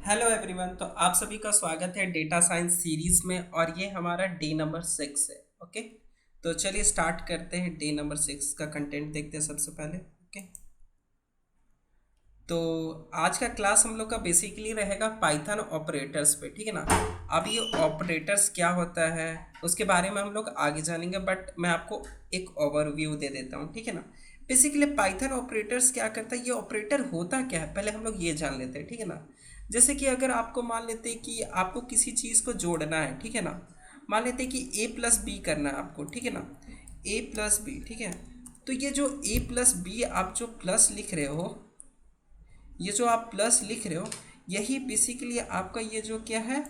Hello everyone. तो आप सभी का स्वागत है डेटा साइंस सीरीज में और ये हमारा डे नंबर 6 है। ओके, तो चलिए स्टार्ट करते हैं। डे नंबर 6 का कंटेंट देखते हैं सबसे पहले। ओके, तो आज का क्लास हम लोग का बेसिकली रहेगा पाइथन ऑपरेटर्स पे। ठीक है ना। अब ये ऑपरेटर्स क्या होता है उसके बारे में हम लोग आगे जानेंगे, बट मैं आपको एक ओवरव्यू दे देता हूँ। ठीक है ना। बेसिकली पाइथन ऑपरेटर्स क्या करता है, ये ऑपरेटर होता क्या है पहले हम लोग ये जान लेते हैं। ठीक है ना। जैसे कि अगर आपको मान लेते हैं कि आपको किसी चीज़ को जोड़ना है। ठीक है ना। मान लेते हैं कि ए प्लस बी करना है आपको। ठीक है ना। ए प्लस बी। ठीक है। तो ये जो ए प्लस बी आप जो प्लस लिख रहे हो, ये जो आप प्लस लिख रहे हो, यही बेसिकली आपका ये जो क्या है,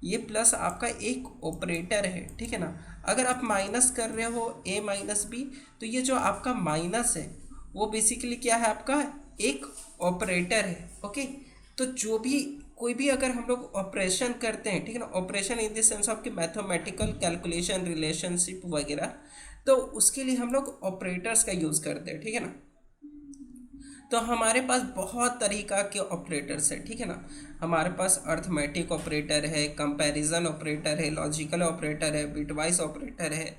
ये प्लस आपका एक ऑपरेटर है। ठीक है ना। अगर आप माइनस कर रहे हो ए माइनस बी, तो ये जो आपका माइनस है वो बेसिकली क्या है, आपका एक ऑपरेटर है। ओके, तो जो भी कोई भी अगर हम लोग ऑपरेशन करते हैं, ठीक है ना, operation in the sense of कि मैथमेटिकल कैलकुलेशन रिलेशनशिप वगैरह, तो उसके लिए हम लोग ऑपरेटर्स का यूज़ करते हैं। ठीक है ना। तो हमारे पास बहुत तरीका के ऑपरेटर्स है। ठीक है ना। हमारे पास अर्थमेटिक ऑपरेटर है, कंपैरिजन ऑपरेटर है, लॉजिकल ऑपरेटर है, बिटवाइज ऑपरेटर है,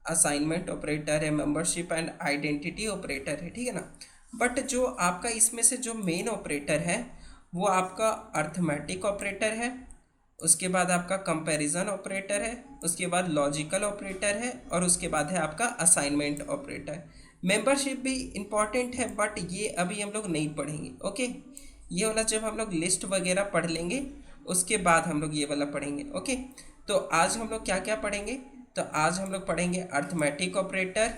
असाइनमेंट ऑपरेटर है, मेंबरशिप एंड आइडेंटिटी ऑपरेटर है। ठीक है ना। बट जो आपका इसमें से जो मेन ऑपरेटर है वो आपका अर्थमेटिक ऑपरेटर है, उसके बाद आपका कंपैरिजन ऑपरेटर है, उसके बाद लॉजिकल ऑपरेटर है, और उसके बाद है आपका असाइनमेंट ऑपरेटर। मेंबरशिप भी इम्पॉर्टेंट है बट ये अभी हम लोग नहीं पढ़ेंगे। ओके, ये वाला जब हम लोग लिस्ट वगैरह पढ़ लेंगे उसके बाद हम लोग ये वाला पढ़ेंगे। ओके, तो आज हम लोग क्या क्या पढ़ेंगे, तो आज हम लोग पढ़ेंगे arithmetic operator,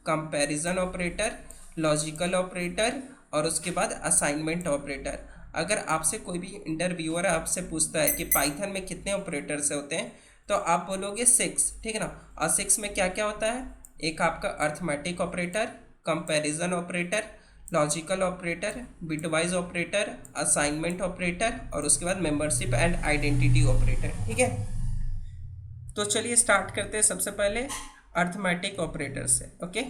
comparison operator, logical operator, और उसके बाद असाइनमेंट ऑपरेटर। अगर आपसे कोई भी इंटरव्यूअर आपसे पूछता है कि पाइथन में कितने ऑपरेटर्स होते हैं, तो आप बोलोगे 6। ठीक है ना। और 6 में क्या क्या होता है, एक आपका arithmetic operator, comparison operator, logical operator, bitwise operator, assignment operator, और उसके बाद मेंबरशिप एंड आइडेंटिटी ऑपरेटर। ठीक है। तो चलिए स्टार्ट करते हैं सबसे पहले अर्थमेटिक ऑपरेटर से। ओके,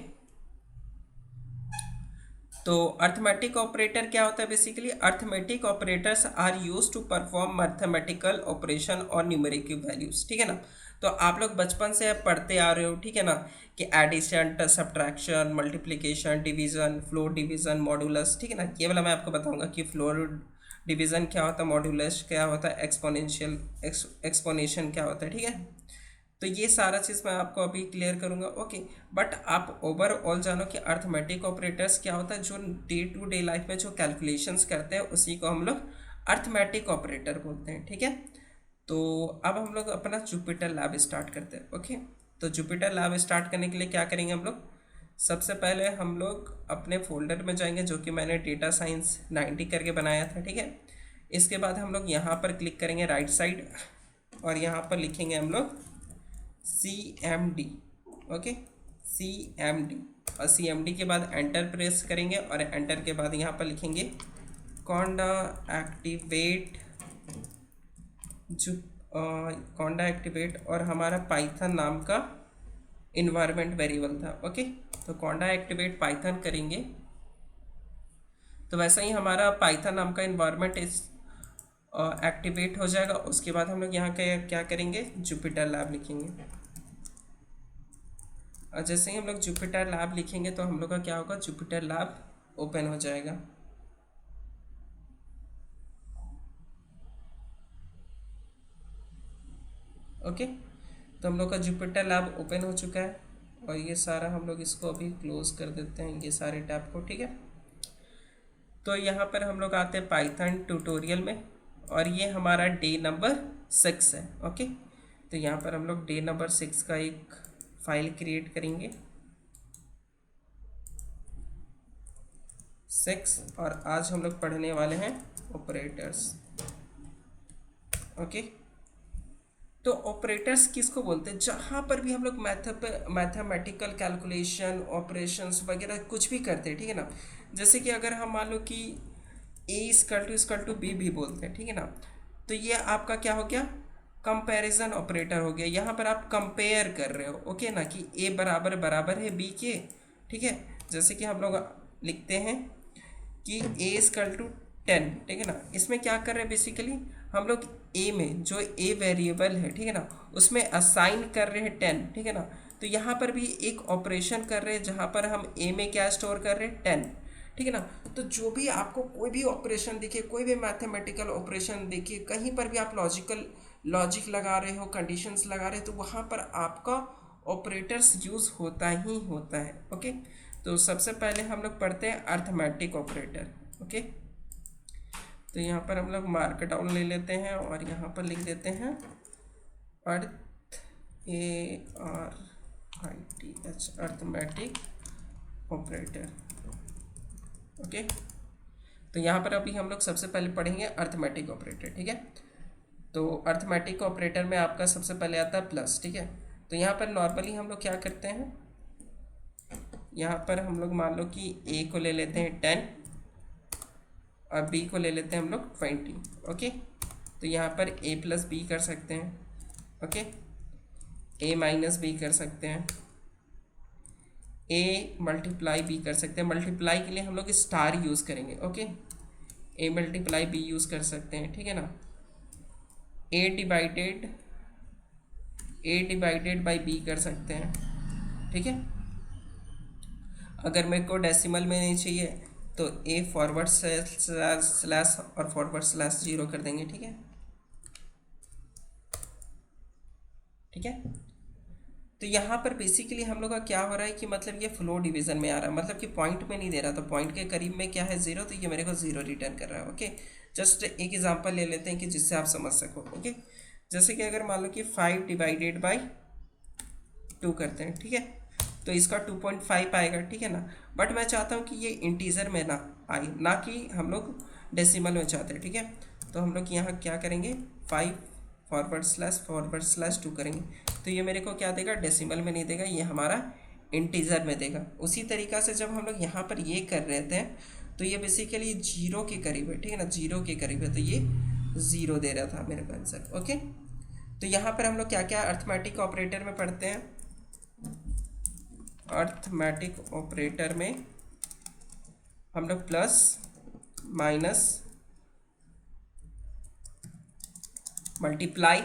तो अर्थमेटिक ऑपरेटर क्या होता है, basically arithmetic operators are use to perform mathematical operation और न्यूमेरिकल वैल्यूज। ठीक है ना। तो आप लोग बचपन से पढ़ते आ रहे हो। ठीक है ना, कि addition, subtraction, multiplication, division, floor division, modulus. ठीक है ना। ये वाला मैं आपको बताऊंगा कि फ्लोर डिवीजन क्या होता है, मॉड्यूलस क्या होता है, एक्सपोनेंशियल एक्सपोनेशन क्या होता है। ठीक है। तो ये सारा चीज़ मैं आपको अभी क्लियर करूंगा। ओके, बट आप ओवरऑल जानो कि अर्थमेटिक ऑपरेटर्स क्या होता है, जो डे टू डे लाइफ में जो कैलकुलेशंस करते हैं उसी को हम लोग अर्थमेटिक ऑपरेटर बोलते हैं। ठीक है। तो अब हम लोग अपना जुपिटर लैब स्टार्ट करते हैं। ओके, तो जुपिटर लैब स्टार्ट करने के लिए क्या करेंगे हम लोग, सबसे पहले हम लोग अपने फोल्डर में जाएंगे जो कि मैंने डेटा साइंस 90 करके बनाया था। ठीक है। इसके बाद हम लोग यहाँ पर क्लिक करेंगे राइट साइड, और यहाँ पर लिखेंगे हम लोग CMD। ओके, CMD, और CMD के बाद एंटर प्रेस करेंगे, और एंटर के बाद यहाँ पर लिखेंगे कॉन्डा एक्टिवेट जो कॉन्डा एक्टिवेट, और हमारा पाइथन नाम का इन्वायरमेंट वेरिएबल था। ओके, तो कॉन्डा एक्टिवेट पाइथन करेंगे तो वैसा ही हमारा पाइथन नाम का इन्वायरमेंट इस एक्टिवेट हो जाएगा। उसके बाद हम लोग यहाँ क्या करेंगे, जुपिटर लैब लिखेंगे, और जैसे ही हम लोग जुपिटर लैब लिखेंगे तो हम लोग का क्या होगा, जुपिटर लैब ओपन हो जाएगा। ओके, तो हम लोग का जुपिटर लैब ओपन हो चुका है, और ये सारा हम लोग इसको अभी क्लोज कर देते हैं, ये सारे टैब को। ठीक है। तो यहाँ पर हम लोग आते हैं पाइथन ट्यूटोरियल में, और ये हमारा डे नंबर 6 है। ओके, तो यहाँ पर हम लोग डे नंबर 6 का एक फाइल क्रिएट करेंगे 6, और आज हम लोग पढ़ने वाले हैं ऑपरेटर्स। ओके, तो ऑपरेटर्स किसको बोलते हैं, जहाँ पर भी हम लोग मैथमेटिकल कैलकुलेशन ऑपरेशंस वगैरह कुछ भी करते हैं। ठीक है ना। जैसे कि अगर हम मान लो कि A=B भी बोलते हैं। ठीक है ना। तो ये आपका क्या हो गया, कंपैरिजन ऑपरेटर हो गया। यहाँ पर आप कंपेयर कर रहे हो। ओके ना, कि A बराबर बराबर है B के। ठीक है। जैसे कि हम लोग लिखते हैं कि A 10, ठीक है ना। इसमें क्या कर रहे हैं बेसिकली हम लोग ए में जो ए वेरिएबल है, ठीक है ना, उसमें असाइन कर रहे हैं 10, ठीक है ना। तो यहाँ पर भी एक ऑपरेशन कर रहे हैं जहाँ पर हम ए में क्या स्टोर कर रहे हैं 10, ठीक है ना। तो जो भी आपको कोई भी ऑपरेशन दिखे, कोई भी मैथमेटिकल ऑपरेशन देखिए, कहीं पर भी आप लॉजिक लगा रहे हो, कंडीशंस लगा रहे हो, तो वहाँ पर आपका ऑपरेटर्स यूज़ होता ही होता है। ओके, तो सबसे पहले हम लोग पढ़ते हैं अर्थमेटिक ऑपरेटर। ओके, तो यहाँ पर हम लोग मार्क डाउन ले लेते हैं और यहाँ पर लिख देते हैं अर्थ, ARITH, अर्थमेटिक ऑपरेटर। ओके, तो यहाँ पर अभी हम लोग सबसे पहले पढ़ेंगे अर्थमेटिक ऑपरेटर, ठीक है। तो अर्थमेटिक ऑपरेटर में आपका सबसे पहले आता है प्लस, ठीक है। तो यहाँ पर नॉर्मली हम लोग क्या करते हैं, यहाँ पर हम लोग मान लो कि ए को ले लेते हैं 10 और बी को ले लेते हैं हम लोग 20। ओके, तो यहाँ पर ए प्लस बी कर सकते हैं, ओके, ए माइनस बी कर सकते हैं, ए मल्टीप्लाई बी कर सकते हैं। मल्टीप्लाई के लिए हम लोग स्टार यूज़ करेंगे। Okay, A multiply B use कर सकते हैं, ठीक है ना। ए डिवाइडेड बाई बी कर सकते हैं, ठीक है। अगर मेरे को डेसिमल में नहीं चाहिए तो ए फॉरवर्ड स्लैश और फॉरवर्ड स्लैश 0 कर देंगे, ठीक है, ठीक है। तो यहाँ पर बेसिकली हम लोग का क्या हो रहा है कि मतलब ये फ्लो डिवीजन में आ रहा है, मतलब कि पॉइंट में नहीं दे रहा, तो पॉइंट के करीब में क्या है 0, तो ये मेरे को 0 रिटर्न कर रहा है। ओके, जस्ट एक एग्जांपल ले लेते हैं कि जिससे आप समझ सको। ओके, जैसे कि अगर मान लो कि 5 डिवाइडेड बाई 2 करते हैं, ठीक है, तो इसका 2.5 आएगा, ठीक है ना। बट मैं चाहता हूँ कि ये इंटीजर में ना आए, ना कि हम लोग डेसिमल में चाहते हैं, ठीक है। तो हम लोग यहाँ क्या करेंगे, 5 फॉरवर्ड स्लैश 2 करेंगे, तो ये मेरे को क्या देगा, डेसिमल में नहीं देगा, ये हमारा इंटीजर में देगा। उसी तरीक़ा से जब हम लोग यहाँ पर ये कर रहे थे तो ये बेसिकली 0 के करीब है, ठीक है ना, 0 के करीब है, तो ये 0 दे रहा था मेरे को आंसर। ओके, तो यहाँ पर हम लोग क्या क्या अर्थमेटिक ऑपरेटर में पढ़ते हैं। अर्थमेटिक ऑपरेटर में हम लोग प्लस माइनस मल्टीप्लाई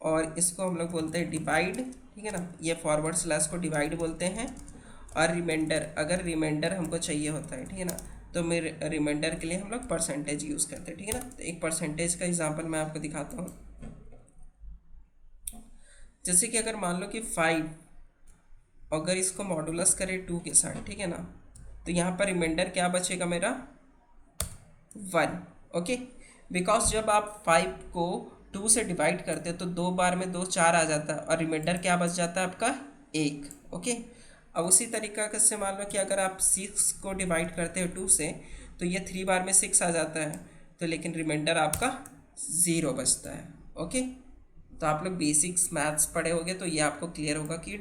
और इसको हम लोग बोलते हैं डिवाइड, ठीक है ना, ये फॉरवर्ड स्लैश को डिवाइड बोलते हैं। और रिमाइंडर, अगर रिमाइंडर हमको चाहिए होता है, ठीक है ना, तो मेरे रिमाइंडर के लिए हम लोग परसेंटेज यूज़ करते हैं, ठीक है ना। तो एक परसेंटेज का एग्जांपल मैं आपको दिखाता हूँ। जैसे कि अगर मान लो कि 5 अगर इसको मॉडुलस करें 2 के साथ, ठीक है ना, तो यहाँ पर रिमाइंडर क्या बचेगा मेरा 1। ओके, बिकॉज जब आप 5 को 2 से डिवाइड करते हैं तो 2 बार में 2 4 आ जाता है और रिमाइंडर क्या बच जाता है आपका 1। ओके, अब उसी तरीका से मान लो कि अगर आप 6 को डिवाइड करते हो 2 से तो ये 3 बार में 6 आ जाता है, तो लेकिन रिमाइंडर आपका 0 बचता है। ओके, तो आप लोग बेसिक्स मैथ्स पढ़े होंगे तो ये आपको क्लियर होगा कि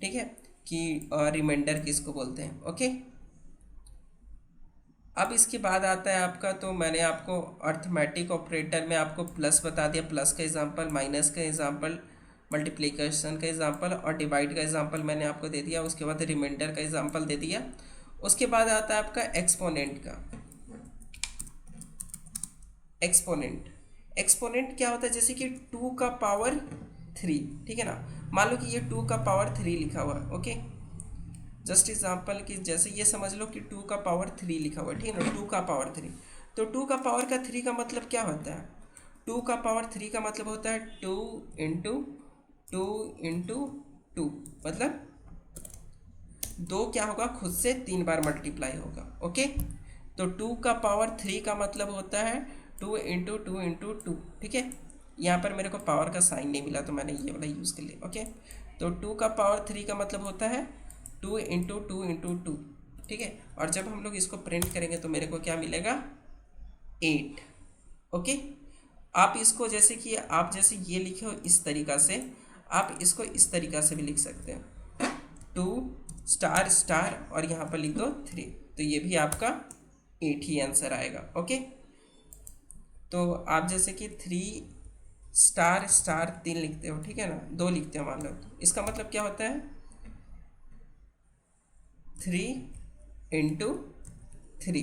ठीक है कि रिमाइंडर किसको बोलते हैं। ओके, अब इसके बाद आता है आपका, तो मैंने आपको अर्थमेटिक ऑपरेटर में आपको प्लस बता दिया, प्लस का एग्जांपल, माइनस का एग्जांपल, मल्टीप्लिकेशन का एग्जांपल और डिवाइड का एग्जांपल मैंने आपको दे दिया। उसके बाद रिमाइंडर का एग्जांपल दे दिया। उसके बाद आता है आपका एक्सपोनेंट का। एक्सपोनेंट क्या होता है, जैसे कि 2 का पावर 3, ठीक है ना, मान लो कि ये 2 का पावर 3 लिखा हुआ है। ओके, जस्ट एग्जाम्पल कि जैसे ये समझ लो कि 2 का पावर 3 लिखा हुआ है, ठीक है ना, 2 का पावर 3। तो 2 का पावर का 3 का मतलब क्या होता है, 2 का पावर 3 का मतलब होता है 2 इंटू 2 इंटू 2, मतलब 2 क्या होगा, खुद से 3 बार मल्टीप्लाई होगा। ओके, तो 2 का पावर 3 का मतलब होता है 2 इंटू 2 इंटू 2, ठीक है। यहाँ पर मेरे को पावर का साइन नहीं मिला तो मैंने ये वाला यूज़ कर लिया। ओके, तो 2 का पावर 3 का मतलब होता है 2 इंटू 2 इंटू 2, ठीक है। और जब हम लोग इसको प्रिंट करेंगे तो मेरे को क्या मिलेगा 8। ओके, आप इसको जैसे कि आप जैसे ये लिखे हो इस तरीक़ा से, आप इसको इस तरीक़ा से भी लिख सकते हैं, 2 स्टार स्टार और यहाँ पर लिख दो 3, तो ये भी आपका 8 ही आंसर आएगा। ओके, तो आप जैसे कि 3 स्टार स्टार 3 लिखते हो, ठीक है ना, 2 लिखते हो मान लो, इसका मतलब क्या होता है 3 इंटू 3,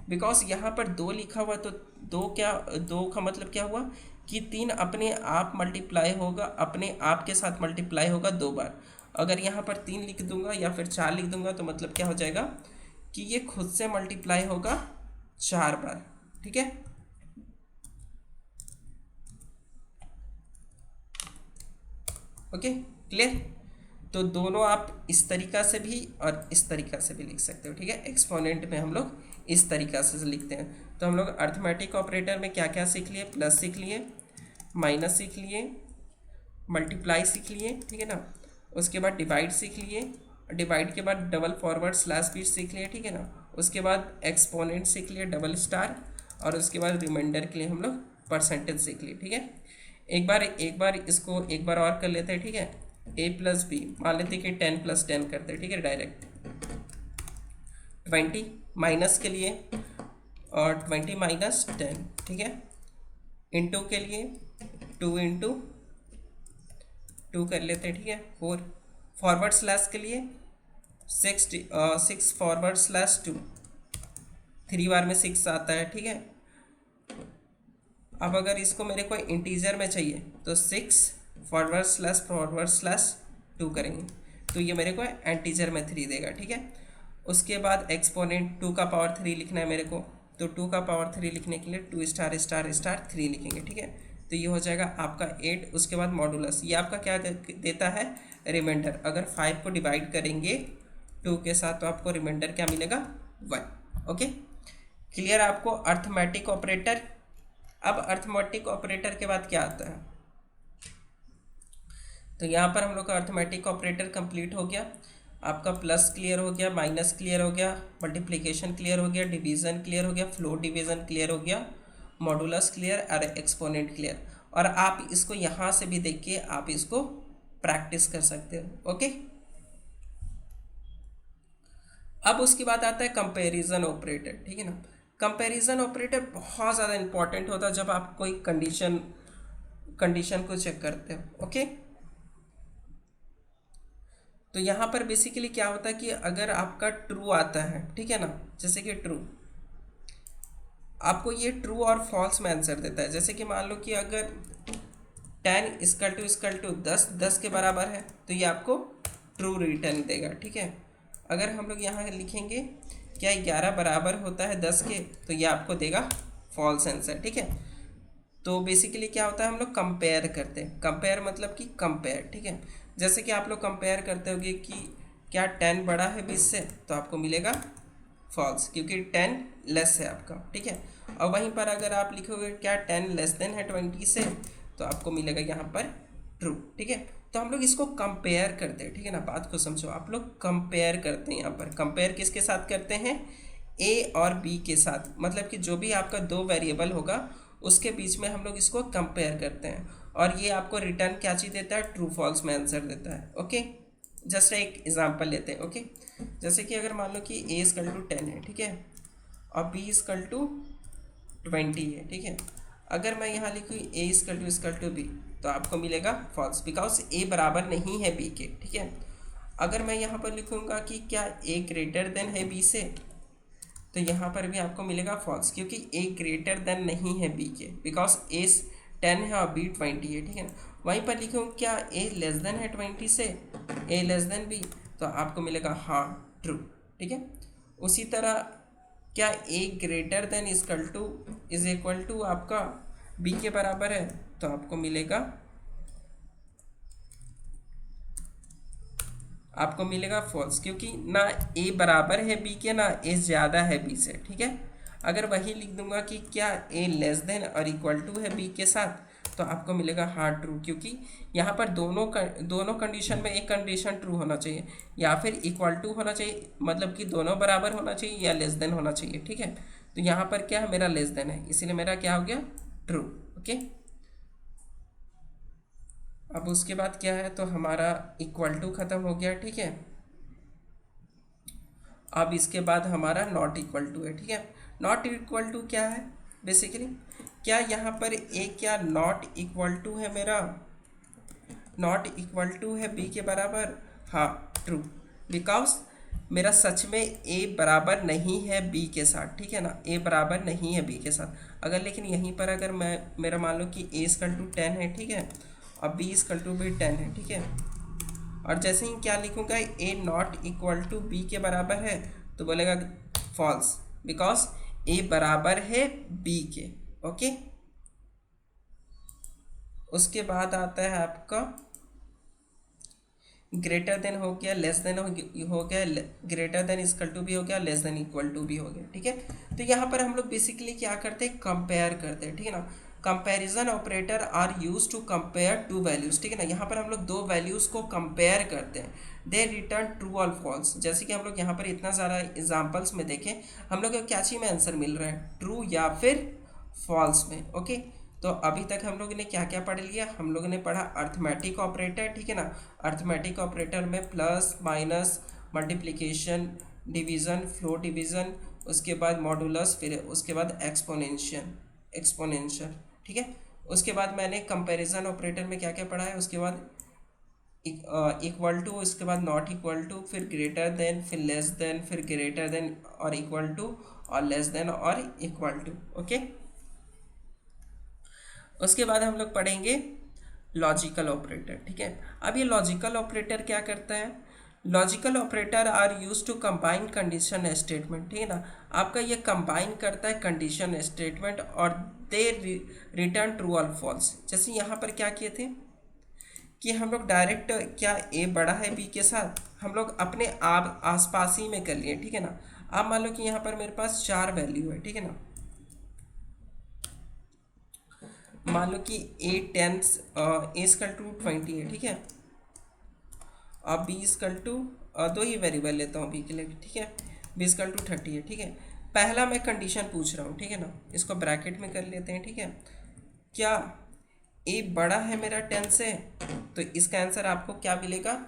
बिकॉज यहाँ पर 2 लिखा हुआ, तो 2 का मतलब क्या हुआ कि 3 अपने आप मल्टीप्लाई होगा, अपने आप के साथ मल्टीप्लाई होगा 2 बार। अगर यहाँ पर 3 लिख दूंगा या फिर 4 लिख दूंगा तो मतलब क्या हो जाएगा कि ये खुद से मल्टीप्लाई होगा 4 बार। ठीक है, ओके, क्लियर। तो दोनों आप इस तरीका से भी और इस तरीका से भी लिख सकते हो। ठीक है, एक्सपोनेंट में हम लोग इस तरीका से लिखते हैं। तो हम लोग अर्थमेटिक ऑपरेटर में क्या क्या सीख लिए, प्लस सीख लिए, माइनस सीख लिए, मल्टीप्लाई सीख लिए, ठीक है ना। उसके बाद डिवाइड सीख लिए, डिवाइड के बाद डबल फॉरवर्ड स्लैश भी सीख लिए, ठीक है ना। उसके बाद एक्सपोनेंट सीख लिए, डबल स्टार, और उसके बाद रिमाइंडर के लिए हम लोग परसेंटेज सीख लिए। ठीक है, एक बार इसको एक बार और कर लेते हैं। ठीक है, a प्लस बी, मान लेते हैं कि 10 + 10 करते हैं। ठीक है, डायरेक्ट 20 माइनस के लिए और 20 माइनस 10, ठीक है। इंटू के लिए 2 × 2 कर लेते हैं। ठीक है, 4 फॉरवर्ड स्लैश के लिए 6 फॉरवर्ड स्लैश 2, 3 बार में 6 आता है। ठीक है, अब अगर इसको मेरे को इंटीजर में चाहिए तो 6 फॉरवर्ड स्लैश 2 करेंगे, तो ये मेरे को इंटीजर में 3 देगा। ठीक है, उसके बाद एक्सपोनेंट 2 का पावर 3 लिखना है मेरे को, तो 2 का पावर 3 लिखने के लिए 2 स्टार स्टार स्टार 3 लिखेंगे। ठीक है, तो ये हो जाएगा आपका 8। उसके बाद मॉडुलस, ये आपका क्या देता है, रिमाइंडर। अगर 5 को डिवाइड करेंगे 2 के साथ तो आपको रिमाइंडर क्या मिलेगा, 1। ओके, क्लियर आपको अर्थमेटिक ऑपरेटर। अब अर्थमेटिक ऑपरेटर के बाद क्या आता है, तो यहाँ पर हम लोग का अर्थमेटिक ऑपरेटर कंप्लीट हो गया। आपका प्लस क्लियर हो गया, माइनस क्लियर हो गया, मल्टीप्लिकेशन क्लियर हो गया, डिवीज़न क्लियर हो गया, फ्लोट डिवीज़न क्लियर हो गया, मॉडुलस क्लियर और एक्सपोनेंट क्लियर। और आप इसको यहाँ से भी देख के आप इसको प्रैक्टिस कर सकते हो। ओके, अब उसकी बात आता है कंपैरिजन ऑपरेटर। ठीक है ना, कंपैरिजन ऑपरेटर बहुत ज़्यादा इंपॉर्टेंट होता है जब आप कोई कंडीशन को चेक करते हो। ओके, तो यहाँ पर बेसिकली क्या होता है कि अगर आपका ट्रू आता है, ठीक है ना, जैसे कि ट्रू, आपको ये ट्रू और फॉल्स में आंसर देता है। जैसे कि मान लो कि अगर 10 = 10 के बराबर है तो ये आपको ट्रू रिटर्न देगा। ठीक है, अगर हम लोग यहाँ लिखेंगे क्या 11 बराबर होता है 10 के, तो ये आपको देगा फॉल्स आंसर। ठीक है, तो बेसिकली क्या होता है, हम लोग कंपेयर करते हैं। कंपेयर मतलब कि कंपेयर। ठीक है, जैसे कि आप लोग कंपेयर करते होगे कि क्या 10 बड़ा है 20 से, तो आपको मिलेगा फॉल्स, क्योंकि 10 लेस है आपका। ठीक है, और वहीं पर अगर आप लिखोगे क्या 10 लेस देन है 20 से, तो आपको मिलेगा यहाँ पर ट्रू। ठीक है, तो हम लोग इसको कंपेयर करते हैं। ठीक है ना, बात को समझो, आप लोग कंपेयर करते हैं। यहाँ पर कंपेयर किसके साथ करते हैं, ए और बी के साथ, मतलब कि जो भी आपका 2 वेरिएबल होगा उसके बीच में हम लोग इसको कंपेयर करते हैं, और ये आपको रिटर्न क्या चीज़ देता है, ट्रू फॉल्स में आंसर देता है। ओके, जस्ट एक एग्जांपल लेते हैं। ओके, जैसे कि अगर मान लो कि a = 10 है, ठीक है, और b = 20 है। ठीक है, अगर मैं यहाँ लिखूँ a = b, तो आपको मिलेगा फॉल्स, बिकॉज a बराबर नहीं है b के। ठीक है, अगर मैं यहाँ पर लिखूँगा कि क्या a ग्रेटर देन है b से, तो यहाँ पर भी आपको मिलेगा फॉल्स, क्योंकि a ग्रेटर देन नहीं है b के, बिकॉज a 10 है और b 20 है। ठीक है ना, वहीं पर लिखूँ क्या a लेस देन है 20 से, a लेस देन b, तो आपको मिलेगा हाँ ट्रू। ठीक है, उसी तरह क्या a ग्रेटर देन = आपका b के बराबर है, तो आपको मिलेगा फॉल्स, क्योंकि ना a बराबर है b के, ना a ज़्यादा है b से। ठीक है, अगर वही लिख दूंगा कि क्या a लेस देन और इक्वल टू है b के साथ, तो आपको मिलेगा हाँ ट्रू, क्योंकि यहाँ पर दोनों कंडीशन में एक कंडीशन ट्रू होना चाहिए, या फिर इक्वल टू होना चाहिए, मतलब कि दोनों बराबर होना चाहिए, या लेस देन होना चाहिए। ठीक है, तो यहाँ पर क्या है, मेरा लेस देन है, इसीलिए मेरा क्या हो गया, ट्रू। ओके, अब उसके बाद क्या है, तो हमारा इक्वल टू ख़त्म हो गया। ठीक है, अब इसके बाद हमारा नॉट इक्वल टू है। ठीक है, नॉट इक्वल टू क्या है, बेसिकली क्या यहाँ पर ए क्या नॉट इक्वल टू है, मेरा नॉट इक्वल टू है बी के बराबर, हाँ ट्रू, बिकॉज मेरा सच में ए बराबर नहीं है बी के साथ, ठीक है ना, ए बराबर नहीं है बी के साथ। अगर लेकिन यहीं पर अगर मैं मेरा मान लो कि ए इक्वल टू 10 है, ठीक है, और बी इक्वल टू भी 10 है, ठीक है, और जैसे ही क्या लिखूंगा ए नॉट इक्वल टू बी के बराबर है तो बोलेगा फॉल्स, बिकॉज ए बराबर है बी के। ओके, उसके बाद आता है आपका ग्रेटर देन हो गया, लेस देन हो गया, ग्रेटर देन इक्वल टू भी हो गया, लेस देन इक्वल टू भी हो गया, ठीक है। तो यहाँ पर हम लोग बेसिकली क्या करते हैं, कंपेयर करते हैं, ठीक है ना। Comparison operator are use to compare two values, ठीक है ना। यहाँ पर हम लोग दो वैल्यूज को कंपेयर करते हैं, दे रिटर्न ट्रू और फॉल्स। जैसे कि हम लोग यहाँ पर इतना सारा एग्जाम्पल्स में देखें, हम लोग को क्या चीज में आंसर मिल रहा है, ट्रू या फिर फॉल्स में। ओके, तो अभी तक हम लोगों ने क्या क्या पढ़ लिया, हम लोगों ने पढ़ा अर्थमेटिक ऑपरेटर, ठीक है ना। अर्थमेटिक ऑपरेटर में plus minus multiplication division float division, उसके बाद मॉडुलस, फिर उसके बाद एक्सपोनेंशियल, ठीक है। उसके बाद मैंने कंपैरिजन ऑपरेटर में क्या क्या पढ़ा है, उसके बाद इक्वल टू, उसके बाद नॉट इक्वल टू, फिर ग्रेटर देन, फिर लेस देन, फिर ग्रेटर देन और इक्वल टू, और लेस देन और इक्वल टू। ओके, उसके बाद हम लोग पढ़ेंगे लॉजिकल ऑपरेटर, ठीक है। अब ये लॉजिकल ऑपरेटर क्या करता है, logical operator are use to combine condition statement, ठीक है ना। आपका ये कंबाइन करता है कंडीशन स्टेटमेंट और दे रिटर्न ट्रू और फॉल्स। जैसे यहाँ पर क्या किए थे कि हम लोग डायरेक्ट क्या ए बड़ा है बी के साथ, हम लोग अपने आप आसपास ही में कर लिए, ठीक है ना। आप मान लो कि यहाँ पर मेरे पास 4 वैल्यू है, ठीक है ना। मान लो कि ए 10 ए इक्वल टू 20 है, ठीक है, और बी इक्वल टू, दो ही वेरिएबल लेता हूँ बी के लिए, ठीक है, बी इक्वल टू 30 है, ठीक है। पहला मैं कंडीशन पूछ रहा हूँ, ठीक है ना, इसको ब्रैकेट में कर लेते हैं, ठीक है। क्या ए बड़ा है मेरा 10 से, तो इसका आंसर आपको क्या मिलेगा,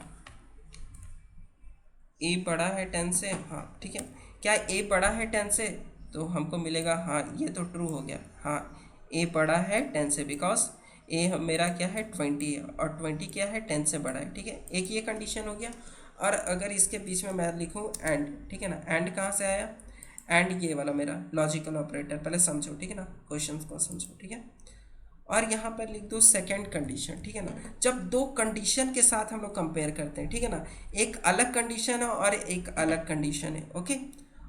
ए बड़ा है 10 से, हाँ ठीक है। क्या ए बड़ा है 10 से, तो हमको मिलेगा हाँ ये तो ट्रू हो गया, हाँ ए बड़ा है 10 से, बिकॉज ए मेरा क्या है 20 है और 20 क्या है 10 से बड़ा है, ठीक है। एक ये कंडीशन हो गया। और अगर इसके बीच में मैं लिखूँ एंड, ठीक है ना, एंड कहाँ से आया, एंड ये वाला मेरा लॉजिकल ऑपरेटर, पहले समझो, ठीक है ना, क्वेश्चन को समझो, ठीक है। और यहाँ पर लिख दो सेकेंड कंडीशन, ठीक है ना। जब दो कंडीशन के साथ हम लोग कंपेयर करते हैं, ठीक है ना, एक अलग कंडीशन है और एक अलग कंडीशन है। ओके,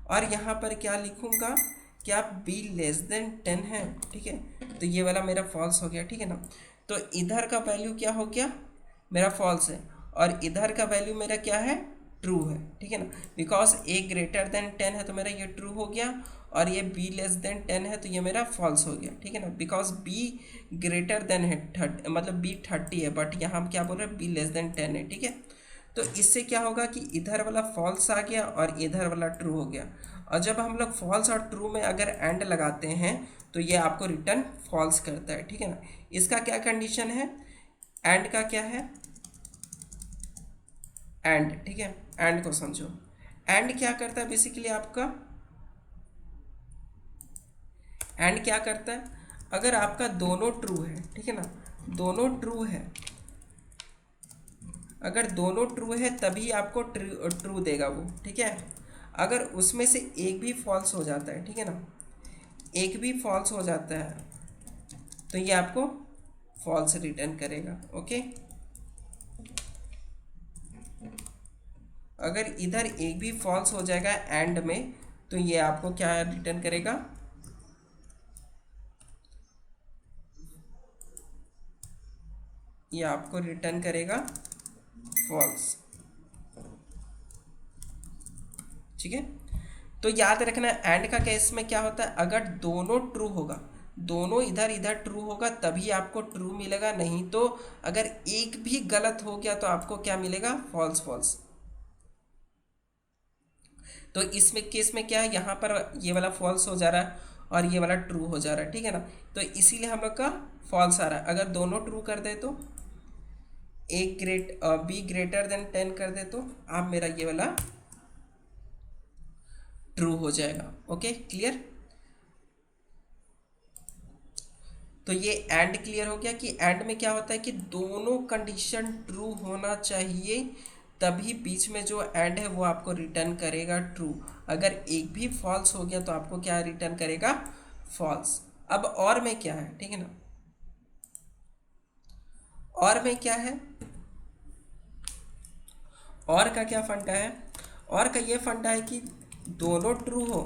और यहाँ पर क्या लिखूँगा, क्या बी लेस देन 10 है, ठीक है, तो ये वाला मेरा फॉल्स हो गया, ठीक है ना। तो इधर का वैल्यू क्या हो गया, मेरा फॉल्स है, और इधर का वैल्यू मेरा क्या है, ट्रू है, ठीक है ना। बिकॉज ए ग्रेटर देन 10 है तो मेरा ये ट्रू हो गया, और ये बी लेस देन 10 है तो ये मेरा फॉल्स हो गया, ठीक है ना। बिकॉज बी ग्रेटर देन है 30, मतलब बी 30 है, बट यहाँ हम क्या बोल रहे हैं, बी लेस देन 10 है, ठीक है। तो इससे क्या होगा कि इधर वाला फॉल्स आ गया और इधर वाला ट्रू हो गया। और जब हम लोग फॉल्स और ट्रू में अगर एंड लगाते हैं तो ये आपको रिटर्न फॉल्स करता है, ठीक है ना। इसका क्या कंडीशन है, एंड का क्या है, एंड, ठीक है, एंड को समझो। एंड क्या करता है बेसिकली आपका, एंड क्या करता है, अगर आपका दोनों ट्रू है, ठीक है ना, दोनों ट्रू है, अगर दोनों ट्रू है तभी आपको ट्रू देगा वो, ठीक है। अगर उसमें से एक भी फॉल्स हो जाता है, ठीक है ना, एक भी फॉल्स हो जाता है तो ये आपको फॉल्स रिटर्न करेगा। ओके, अगर इधर एक भी फॉल्स हो जाएगा एंड में तो ये आपको क्या रिटर्न करेगा, ये आपको रिटर्न करेगा फॉल्स, ठीक है। तो याद रखना एंड का केस में क्या होता है, अगर दोनों ट्रू होगा, दोनों इधर इधर ट्रू होगा तभी आपको ट्रू मिलेगा, नहीं तो अगर एक भी गलत हो गया तो आपको क्या मिलेगा, फॉल्स फॉल्स। तो इसमें केस में क्या है, यहाँ पर ये वाला फॉल्स हो जा रहा है और ये वाला ट्रू हो जा रहा है, ठीक है ना। तो इसीलिए हम लोग का फॉल्स आ रहा है। अगर दोनों ट्रू कर दे तो बी ग्रेटर देन 10 कर दे तो आप मेरा ये वाला ट्रू हो जाएगा। Okay, clear. तो ये एंड क्लियर हो गया कि एंड में क्या होता है कि दोनों कंडीशन ट्रू होना चाहिए तभी बीच में जो एंड है वो आपको रिटर्न करेगा ट्रू। अगर एक भी फॉल्स हो गया तो आपको क्या रिटर्न करेगा, फॉल्स। अब और में क्या है, ठीक है ना, और में क्या है, और का क्या फंडा है, और का ये फंडा है कि दोनों ट्रू हो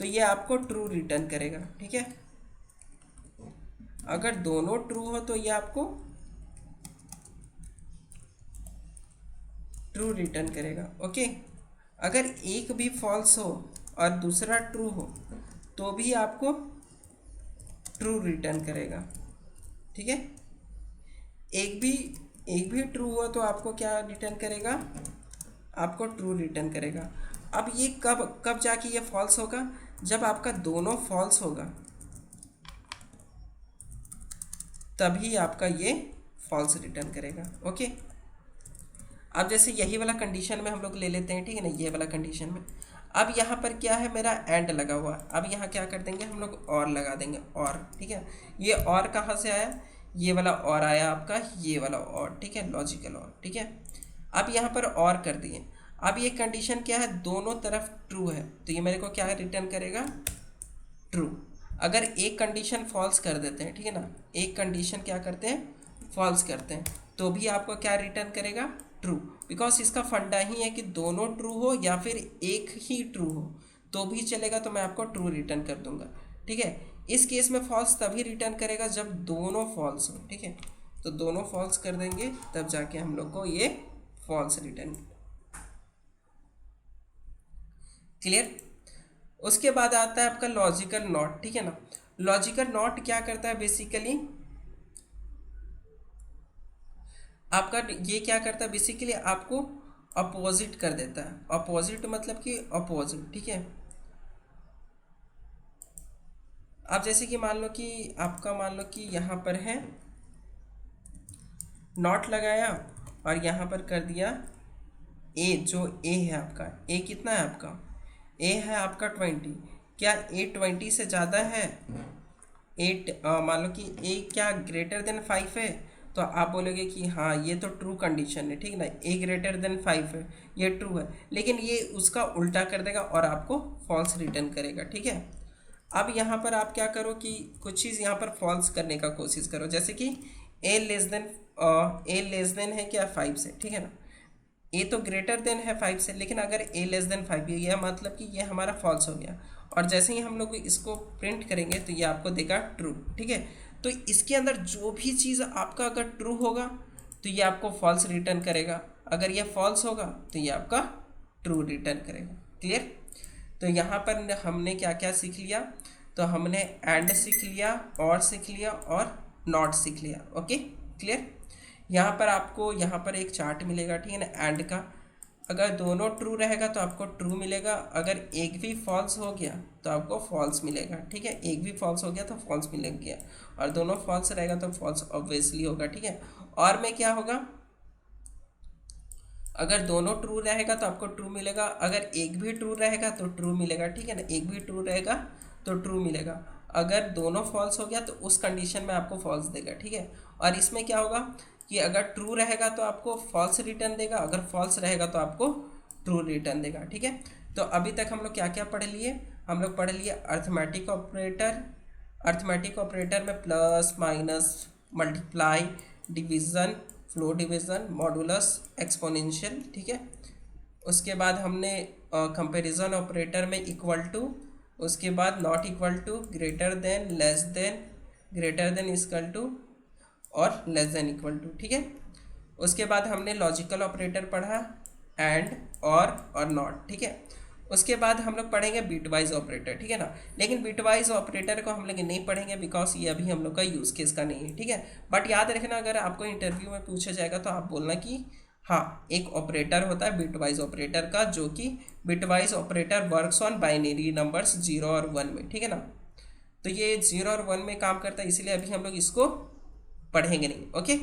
तो ये आपको ट्रू रिटर्न करेगा, ठीक है। अगर दोनों ट्रू हो तो ये आपको ट्रू रिटर्न करेगा, ओके। अगर एक भी फॉल्स हो और दूसरा ट्रू हो तो भी आपको ट्रू रिटर्न करेगा, ठीक है। एक भी ट्रू हो तो आपको क्या रिटर्न करेगा, आपको ट्रू रिटर्न करेगा। अब ये कब कब जाके ये फॉल्स होगा, जब आपका दोनों फॉल्स होगा तभी आपका ये फॉल्स रिटर्न करेगा, ओके। अब जैसे यही वाला कंडीशन में हम लोग ले लेते हैं, ठीक है ना, ये वाला कंडीशन में। अब यहाँ पर क्या है, मेरा एंड लगा हुआ। अब यहाँ क्या कर देंगे हम लोग, और लगा देंगे, और, ठीक है। ये और कहाँ से आया, ये वाला और आया आपका, ये वाला और, ठीक है, लॉजिकल और, ठीक है। अब यहाँ पर और कर दिए। अब ये कंडीशन क्या है, दोनों तरफ ट्रू है तो ये मेरे को क्या रिटर्न करेगा, ट्रू। अगर एक कंडीशन फॉल्स कर देते हैं, ठीक है ना, एक कंडीशन क्या करते हैं, फॉल्स करते हैं, तो भी आपको क्या रिटर्न करेगा, ट्रू। बिकॉज इसका फंडा ही है कि दोनों ट्रू हो या फिर एक ही ट्रू हो तो भी चलेगा, तो मैं आपको ट्रू रिटर्न कर दूंगा, ठीक है। इस केस में फॉल्स तभी रिटर्न करेगा जब दोनों फॉल्स हो, ठीक है। तो दोनों फॉल्स कर देंगे तब जाके हम लोग को ये फॉल्स रिटर्न, क्लियर। उसके बाद आता है आपका लॉजिकल नॉट, ठीक है ना। लॉजिकल नॉट क्या करता है, बेसिकली आपका ये क्या करता है, बेसिकली आपको अपोजिट कर देता है। अपोजिट मतलब कि अपोजिट, ठीक है। अब जैसे कि मान लो कि आपका, मान लो कि यहाँ पर है नॉट लगाया और यहाँ पर कर दिया ए, जो ए है आपका, ए कितना है आपका, ए है आपका 20। क्या ए 20 से ज़्यादा है, 8, मान लो कि ए क्या ग्रेटर देन 5 है, तो आप बोलोगे कि हाँ ये तो ट्रू कंडीशन है, ठीक ना, ए ग्रेटर देन 5 है, ये ट्रू है। लेकिन ये उसका उल्टा कर देगा और आपको फॉल्स रिटर्न करेगा, ठीक है। अब यहाँ पर आप क्या करो कि कुछ चीज़ यहाँ पर फॉल्स करने का कोशिश करो, जैसे कि ए लेस देन है क्या 5 से, ठीक है ना। ए तो ग्रेटर देन है 5 से, लेकिन अगर ए लेस देन 5 है, यह मतलब कि ये हमारा फॉल्स हो गया। और जैसे ही हम लोग इसको प्रिंट करेंगे तो ये आपको देगा ट्रू, ठीक है। तो इसके अंदर जो भी चीज़ आपका अगर ट्रू होगा तो ये आपको फॉल्स रिटर्न करेगा, अगर ये फॉल्स होगा तो ये आपका ट्रू रिटर्न करेगा, क्लियर। तो यहाँ पर हमने क्या क्या सीख लिया, तो हमने एंड सीख लिया, और सीख लिया, और नॉट सीख लिया, ओके, क्लियर। यहाँ पर आपको यहाँ पर एक चार्ट मिलेगा, ठीक है ना, एंड का। अगर दोनों ट्रू रहेगा तो आपको ट्रू मिलेगा, अगर एक भी फॉल्स हो गया तो आपको फॉल्स मिलेगा, ठीक है। एक भी फॉल्स हो गया तो फॉल्स मिलेगा, और दोनों फॉल्स रहेगा तो फॉल्स ऑब्वियसली होगा, ठीक है। और में क्या होगा, अगर दोनों ट्रू रहेगा तो आपको ट्रू मिलेगा, अगर एक भी ट्रू रहेगा तो ट्रू मिलेगा, ठीक है ना, एक भी ट्रू रहेगा तो ट्रू मिलेगा। अगर दोनों फॉल्स हो गया तो उस कंडीशन में आपको फॉल्स देगा, ठीक है। और इसमें क्या होगा कि अगर ट्रू रहेगा तो आपको फॉल्स रिटर्न देगा, अगर फॉल्स रहेगा तो आपको ट्रू रिटर्न देगा, ठीक है। तो अभी तक हम लोग क्या क्या पढ़ लिए, हम लोग पढ़ लिए अर्थमेटिक ऑपरेटर। अर्थमेटिक ऑपरेटर में plus, minus, multiply, division, floor division, modulus, exponential, ठीक है। उसके बाद हमने कंपैरिजन ऑपरेटर में इक्वल टू, उसके बाद not equal to, greater than, less than, greater than equal to, और लेस देन इक्वल टू, ठीक है। उसके बाद हमने लॉजिकल ऑपरेटर पढ़ा, एंड, और नॉट, ठीक है। उसके बाद हम लोग पढ़ेंगे बिटवाइज ऑपरेटर, ठीक है ना। लेकिन बिटवाइज ऑपरेटर को हम लोग नहीं पढ़ेंगे बिकॉज ये अभी हम लोग का यूज़ केस का नहीं है, ठीक है। बट याद रखना, अगर आपको इंटरव्यू में पूछा जाएगा तो आप बोलना कि हाँ एक ऑपरेटर होता है बिटवाइज ऑपरेटर का, जो कि bitwise operator works on binary numbers 0 और 1 में, ठीक है ना। तो ये 0 और 1 में काम करता है, इसलिए अभी हम लोग इसको पढ़ेंगे नहीं, ओके।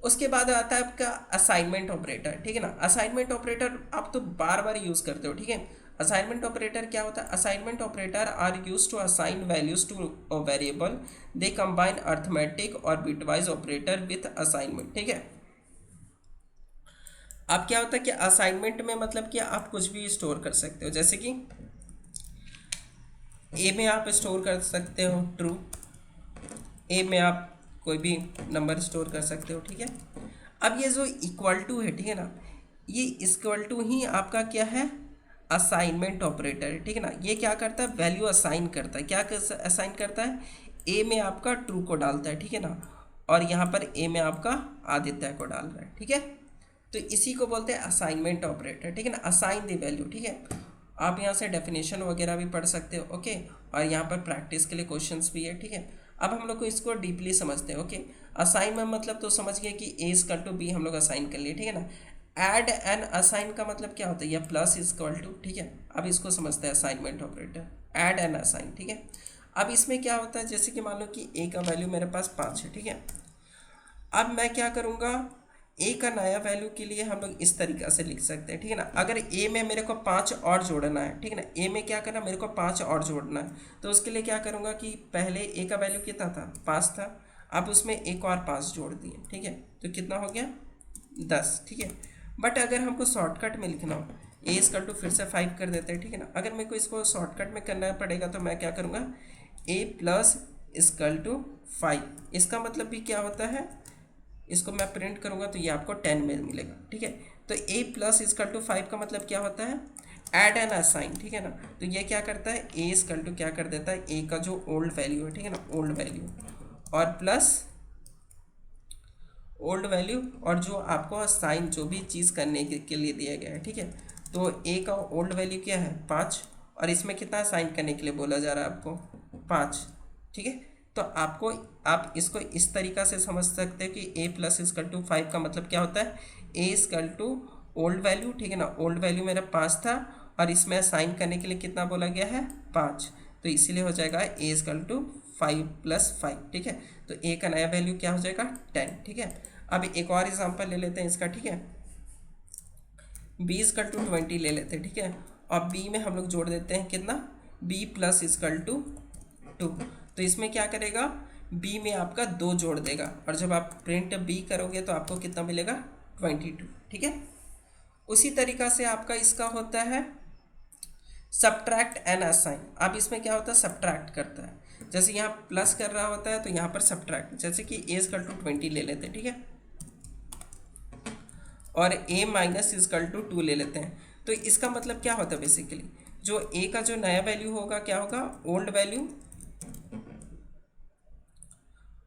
उसके बाद आता है आपका असाइनमेंट ऑपरेटर, ठीक है ना। असाइनमेंट ऑपरेटर आप तो बार बार यूज़ करते हो, ठीक है। असाइनमेंट ऑपरेटर क्या होता है, assignment operator are use to assign values to variable, they combine arithmetic और बिटवाइज ऑपरेटर विथ असाइनमेंट, ठीक है। अब क्या होता है कि असाइनमेंट में मतलब कि आप कुछ भी स्टोर कर सकते हो, जैसे कि ए में आप स्टोर कर सकते हो ट्रू, ए में आप कोई भी नंबर स्टोर कर सकते हो, ठीक है। अब ये जो इक्वल टू है, ठीक है ना, ये इक्वल टू ही आपका क्या है, असाइनमेंट ऑपरेटर है, ठीक है ना। ये क्या करता है, वैल्यू असाइन करता है। क्या असाइन करता है, ए में आपका ट्रू को डालता है, ठीक है ना, और यहाँ पर ए में आपका आदित्य को डाल रहा है, ठीक है। तो इसी को बोलते हैं असाइनमेंट ऑपरेटर, ठीक है ना, असाइन द वैल्यू, ठीक है। आप यहाँ से डेफिनेशन वगैरह भी पढ़ सकते हो, ओके। और यहाँ पर प्रैक्टिस के लिए क्वेश्चंस भी है, ठीक है। अब हम लोग को इसको डीपली समझते हैं, ओके। असाइन में मतलब तो समझ गए कि ए इजकल टू बी हम लोग असाइन कर लिए, ठीक है ना। ऐड एंड असाइन का मतलब क्या होता है, या प्लस इजकल टू, ठीक है। अब इसको समझते हैं assignment operator, add and assign, ठीक है। अब इसमें क्या होता है, जैसे कि मान लो कि ए का वैल्यू मेरे पास 5 है, ठीक है। अब मैं क्या करूँगा, ए का नया वैल्यू के लिए हम लोग इस तरीक़ा से लिख सकते हैं, ठीक है ना। अगर ए में मेरे को 5 और जोड़ना है, ठीक है ना, ए में क्या करना, मेरे को 5 और जोड़ना है, तो उसके लिए क्या करूँगा कि पहले ए का वैल्यू कितना था, 5 था। अब उसमें एक और 5 जोड़ दिए, ठीक है, तो कितना हो गया, 10, ठीक है। बट अगर हमको शॉर्टकट में लिखना हो, ए इजकल टू फिर से 5 कर देते हैं, ठीक है ना। अगर मेरे को इसको शॉर्टकट में करना पड़ेगा तो मैं क्या करूँगा, ए प्लस इजकल टू 5। इसका मतलब भी क्या होता है, इसको मैं प्रिंट करूँगा तो ये आपको 10 में मिलेगा, ठीक है। तो ए प्लस इजकल टू 5 का मतलब क्या होता है, ऐड एंड असाइन, ठीक है ना। तो ये क्या करता है, ए इजकल टू क्या कर देता है, ए का जो ओल्ड वैल्यू है, ठीक है ना, ओल्ड वैल्यू और प्लस ओल्ड वैल्यू और जो आपको असाइन जो भी चीज़ करने के लिए दिया गया है, ठीक है। तो ए का ओल्ड वैल्यू क्या है, 5, और इसमें कितना असाइन करने के लिए बोला जा रहा है आपको, 5, ठीक है। तो आपको आप इसको इस तरीक़ा से समझ सकते हैं कि ए प्लस इजकल टू 5 का मतलब क्या होता है, ए इजकल टू ओल्ड वैल्यू, ठीक है ना, ओल्ड वैल्यू मेरा 5 था और इसमें असाइन करने के लिए कितना बोला गया है, 5, तो इसीलिए हो जाएगा ए इजकल टू 5 + 5, ठीक है। तो ए का नया वैल्यू क्या हो जाएगा, 10, ठीक है। अब एक और एग्जांपल ले लेते हैं इसका, ठीक है। बी इजकल टू 20 ले लेते हैं, ठीक है। और बी में हम लोग जोड़ देते हैं कितना, बी प्लस इजकल टू 2। तो इसमें क्या करेगा, बी में आपका 2 जोड़ देगा और जब आप प्रिंट बी करोगे तो आपको कितना मिलेगा, 22, ठीक है। उसी तरीक़ा से आपका इसका होता है सब्ट्रैक्ट एंड असाइन। अब इसमें क्या होता है, सब्ट्रैक्ट करता है, जैसे यहाँ प्लस कर रहा होता है तो यहाँ पर सब्ट्रैक्ट, जैसे कि ए इजकल टू 20 ले लेते हैं, ठीक है, और a माइनस इजकल टू 2 ले लेते हैं। तो इसका मतलब क्या होता है, बेसिकली जो a का जो नया वैल्यू होगा क्या होगा,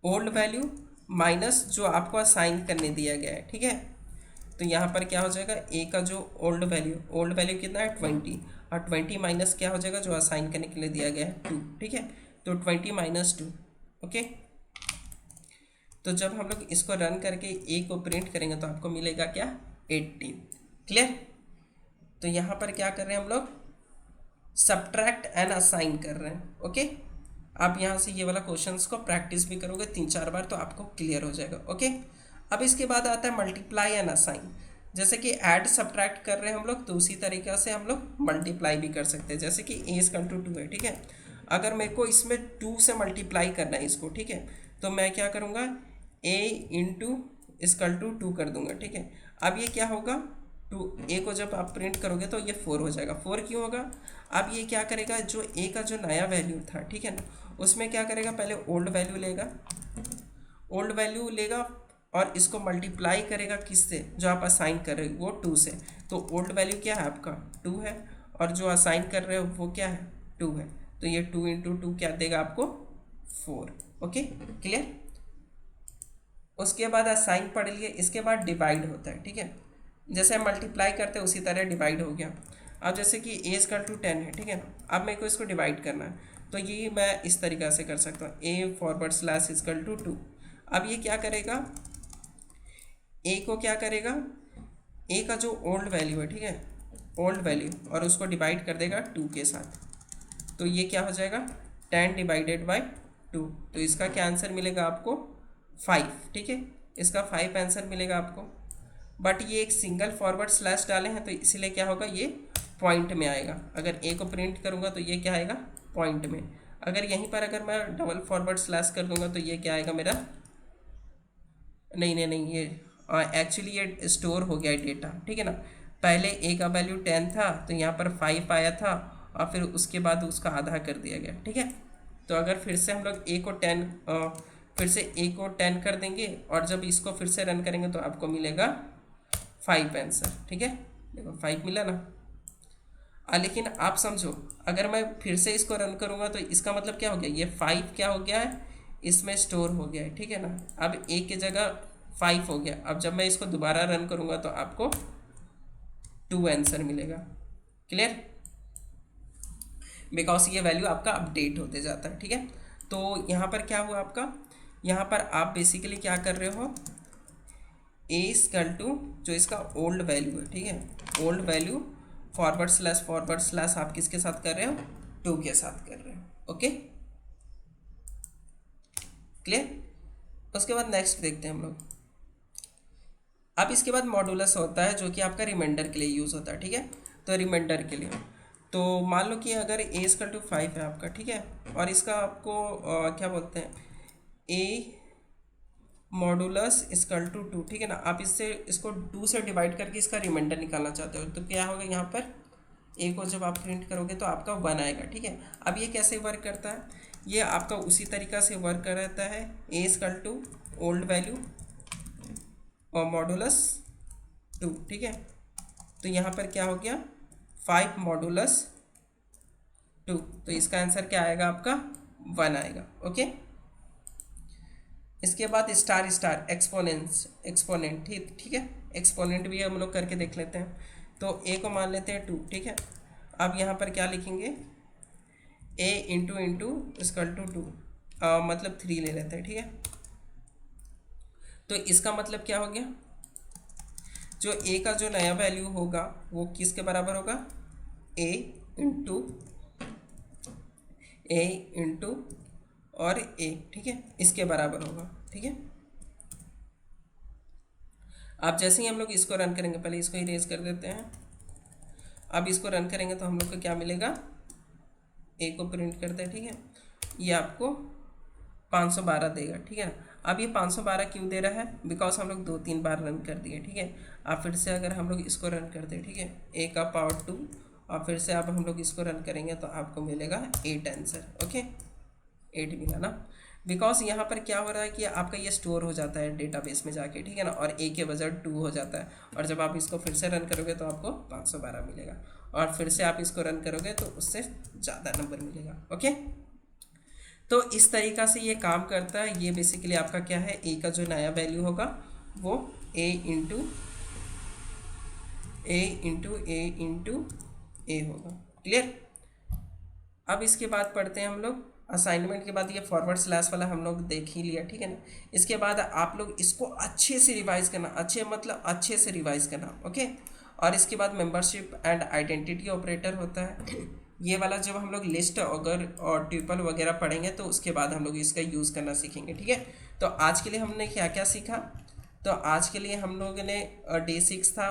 ओल्ड वैल्यू माइनस जो आपको असाइन करने दिया गया है, ठीक है। तो यहाँ पर क्या हो जाएगा, a का जो ओल्ड वैल्यू कितना है, 20, और 20 माइनस क्या हो जाएगा, जो असाइन करने के लिए दिया गया है 2, ठीक है। तो 20 - 2, ओके। तो जब हम लोग इसको रन करके ए को प्रिंट करेंगे तो आपको मिलेगा क्या, 18, क्लियर। तो यहाँ पर क्या कर रहे हैं हम लोग, सब्ट्रैक्ट एंड असाइन कर रहे हैं, ओके। आप यहाँ से ये वाला क्वेश्चंस को प्रैक्टिस भी करोगे 3-4 बार तो आपको क्लियर हो जाएगा, ओके। अब इसके बाद आता है मल्टीप्लाई एंड असाइन। जैसे कि ऐड सब्ट्रैक्ट कर रहे हैं हम लोग, तो उसी तरीक़े से हम लोग मल्टीप्लाई भी कर सकते हैं। जैसे कि ए इजकल टू 2 है, ठीक है। अगर मेरे को इसमें 2 से मल्टीप्लाई करना है इसको, ठीक है, तो मैं क्या करूँगा, a इंटू इजकल टू 2 कर दूंगा, ठीक है। अब ये क्या होगा, 2 a को जब आप प्रिंट करोगे तो ये 4 हो जाएगा। 4 क्यों होगा, अब ये क्या करेगा, जो a का जो नया वैल्यू था, ठीक है ना, उसमें क्या करेगा, पहले ओल्ड वैल्यू लेगा और इसको मल्टीप्लाई करेगा किससे, जो आप असाइन कर रहे हो वो 2 से। तो ओल्ड वैल्यू क्या है आपका, 2 है, और जो असाइन कर रहे हो वो क्या है, 2 है। तो ये 2 × 2 क्या देगा आपको, 4, ओके, क्लियर। उसके बाद असाइन पढ़ लिए, इसके बाद डिवाइड होता है, ठीक है। जैसे हम मल्टीप्लाई करते हैं उसी तरह डिवाइड हो गया। अब जैसे कि ए इजकल टू 10 है, ठीक है ना, अब मेरे को इसको डिवाइड करना है, तो ये मैं इस तरीक़ा से कर सकता हूँ, a // टू 2। अब ये क्या करेगा, ए को क्या करेगा, ए का जो ओल्ड वैल्यू है, ठीक है, ओल्ड वैल्यू, और उसको डिवाइड कर देगा 2 के साथ। तो ये क्या हो जाएगा, 10 / 2। तो इसका क्या आंसर मिलेगा आपको, 5, ठीक है। इसका 5 आंसर मिलेगा आपको। बट ये एक सिंगल / डाले हैं तो इसलिए क्या होगा, ये पॉइंट में आएगा। अगर ए को प्रिंट करूँगा तो ये क्या आएगा, पॉइंट में। अगर यहीं पर अगर मैं डबल / कर दूंगा तो ये क्या आएगा मेरा, नहीं, ये एक्चुअली ये स्टोर हो गया डेटा, ठीक है ना। पहले ए का वैल्यू 10 था तो यहाँ पर 5 आया था और फिर उसके बाद उसका आधा कर दिया गया, ठीक है। तो अगर फिर से हम लोग ए को 10 फिर से ए को 10 कर देंगे और जब इसको फिर से रन करेंगे तो आपको मिलेगा 5 आंसर, ठीक है। देखो 5 मिला ना। लेकिन आप समझो, अगर मैं फिर से इसको रन करूँगा तो इसका मतलब क्या हो गया, ये 5 क्या हो गया है, इसमें स्टोर हो गया है, ठीक है ना। अब ए की जगह 5 हो गया। अब जब मैं इसको दोबारा रन करूँगा तो आपको 2 आंसर मिलेगा। क्लियर? बिकॉज ये वैल्यू आपका अपडेट होते जाता है, ठीक है। तो यहाँ पर क्या हुआ आपका, यहाँ पर आप बेसिकली क्या कर रहे हो, ए इक्वल टू जो इसका ओल्ड वैल्यू है, ठीक है, ओल्ड वैल्यू फॉरवर्ड स्लैश आप किसके साथ कर रहे हो, 2 के साथ कर रहे हो। Okay, clear. उसके बाद नेक्स्ट देखते हैं हम लोग। अब इसके बाद मॉडुलस होता है जो कि आपका रिमाइंडर के लिए यूज़ होता है, ठीक है। तो रिमाइंडर के लिए तो मान लो कि अगर ए इक्वल टू 5 है आपका, ठीक है, और इसका आपको क्या बोलते हैं, ए मॉडुलस इक्वल टू 2, ठीक है ना। आप इसको 2 से डिवाइड करके इसका रिमाइंडर निकालना चाहते हो तो क्या होगा, यहाँ पर ए को जब आप प्रिंट करोगे तो आपका 1 आएगा, ठीक है। अब ये कैसे वर्क करता है, ये आपका उसी तरीका से वर्क करता है, ए इक्वल टू ओल्ड वैल्यू और मॉडुलस 2, ठीक है। तो यहाँ पर क्या हो गया, 5 मॉडुलस 2, तो इसका आंसर क्या आएगा आपका, 1 आएगा। ओके, इसके बाद स्टार स्टार एक्सपोनेंट, ठीक है, एक्सपोनेंट भी हम लोग करके देख लेते हैं। तो ए को मान लेते हैं 2, ठीक है। अब यहाँ पर क्या लिखेंगे, ए इंटू इक्वल टू 2, मतलब 3 ले लेते हैं, ठीक है। तो इसका मतलब क्या हो गया, जो ए का जो नया वैल्यू होगा वो किसके बराबर होगा, ए इंटू और ए, ठीक है, इसके बराबर होगा, ठीक है। अब जैसे ही हम लोग इसको रन करेंगे, पहले इसको इरेज कर देते हैं। अब इसको रन करेंगे तो हम लोग को क्या मिलेगा, ए को प्रिंट करते हैं, ठीक है, ये आपको 512 देगा, ठीक है ना। अब ये 512 क्यों दे रहा है, बिकॉज हम लोग 2-3 बार रन कर दिए, ठीक है। अब फिर से अगर हम लोग इसको रन करते हैं, ठीक है, ए का पावर 2, और फिर से अब हम लोग इसको रन करेंगे तो आपको मिलेगा 8 आंसर। ओके, 8 मिला ना, बिकॉज यहाँ पर क्या हो रहा है कि आपका ये स्टोर हो जाता है डेटाबेस में जाके, ठीक है ना, और ए के बजाय 2 हो जाता है। और जब आप इसको फिर से रन करोगे तो आपको 512 मिलेगा, और फिर से आप इसको रन करोगे तो उससे ज़्यादा नंबर मिलेगा। ओके, तो इस तरीक़ा से ये काम करता है। ये बेसिकली आपका क्या है, ए का जो नया वैल्यू होगा वो ए इंटू ए होगा। क्लियर। अब इसके बाद पढ़ते हैं हम लोग असाइनमेंट के बाद, ये फॉरवर्ड स्लैश वाला हम लोग देख ही लिया, ठीक है ना। इसके बाद आप लोग इसको अच्छे से रिवाइज करना, अच्छे से रिवाइज करना। ओके, और इसके बाद मेंबरशिप एंड आइडेंटिटी ऑपरेटर होता है। ये वाला जब हम लोग लिस्ट अगर और ट्यूपल वगैरह पढ़ेंगे तो उसके बाद हम लोग इसका यूज़ करना सीखेंगे, ठीक है। तो आज के लिए हमने क्या क्या सीखा, तो आज के लिए हम लोगों ने डे 6 था,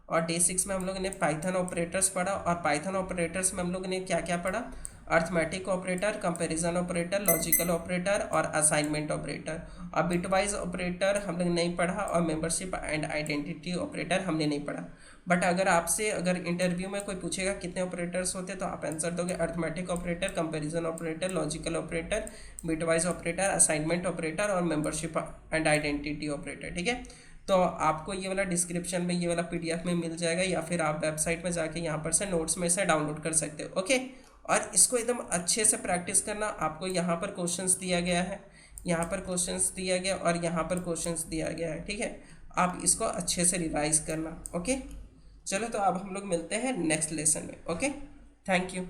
और डे 6 में हम लोगों ने पाइथन ऑपरेटर्स पढ़ा, और पाइथन ऑपरेटर्स में हम लोगों ने क्या क्या पढ़ा, arithmetic operator, comparison operator, logical operator और असाइनमेंट ऑपरेटर। और बिटवाइज ऑपरेटर हम लोग नहीं पढ़ा, और मेंबरशिप एंड आइडेंटिटी ऑपरेटर हमने नहीं पढ़ा। बट अगर आपसे अगर इंटरव्यू में कोई पूछेगा कितने ऑपरेटर्स होते हैं तो आप आंसर दोगे arithmetic operator, comparison operator, logical operator, bitwise operator, assignment operator और मेंबरशिप एंड आइडेंटिटी ऑपरेटर, ठीक है। तो आपको ये वाला डिस्क्रिप्शन में ये वाला PDF में मिल जाएगा, या फिर आप वेबसाइट में जाके यहाँ पर से नोट्स में से डाउनलोड कर सकते हो। ओके, और इसको एकदम अच्छे से प्रैक्टिस करना। आपको यहाँ पर क्वेश्चंस दिया गया है, यहाँ पर क्वेश्चंस दिया गया और यहाँ पर क्वेश्चंस दिया गया है, ठीक है। आप इसको अच्छे से रिवाइज करना। ओके, चलो तो अब हम लोग मिलते हैं नेक्स्ट लेसन में। Okay, thank you.